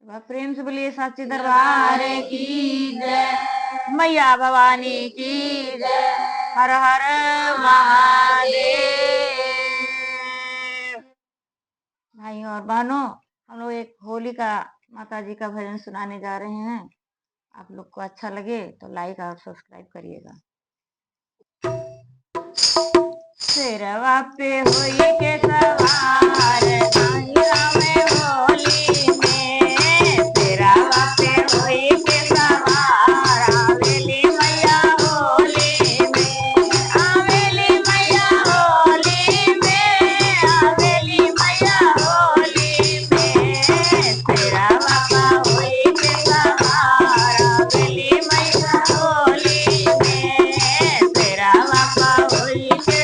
प्रेम से बोलिए साची दरबार की जय, मैया भवानी की जय, हर हर महादेव। भाइयों और बहनों, हम लोग एक होली का माता जी का भजन सुनाने जा रहे हैं। आप लोग को अच्छा लगे तो लाइक और सब्सक्राइब करिएगा। सिरवा पे होई के सवार आइया में होली में, सिरवा पे होई के सवार आवेली मैया होली में, आवेली मैया होली में, आवेली मैया होली में, सिरवा पे होई के सवार आवेली मैया होली में, सिरवा पे होई के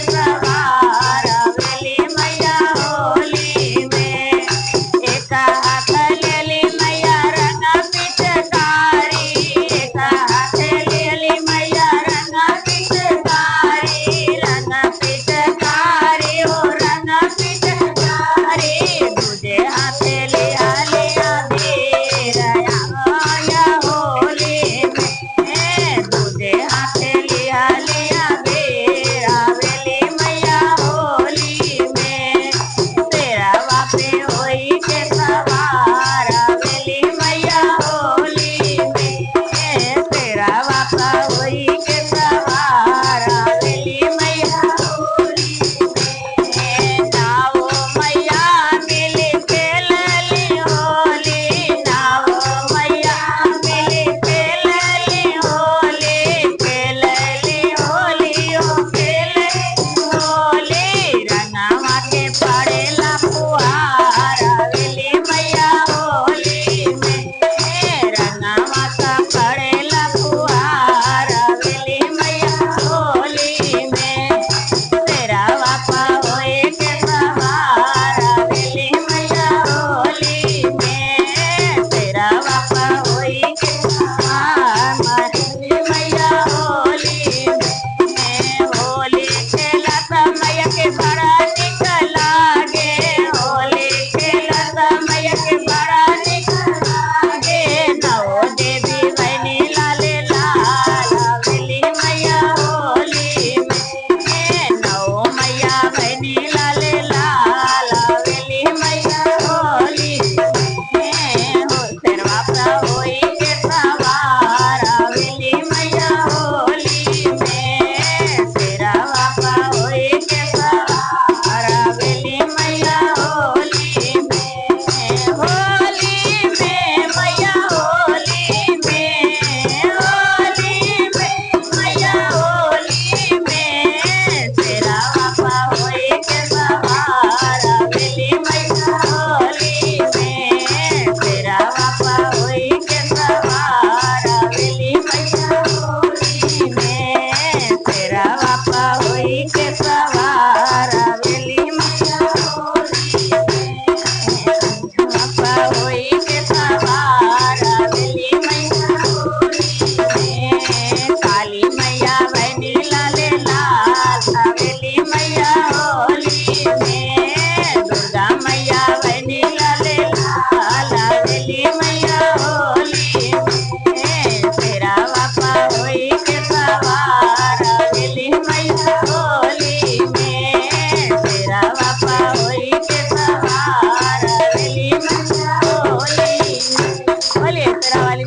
बोलिए तेरा वाली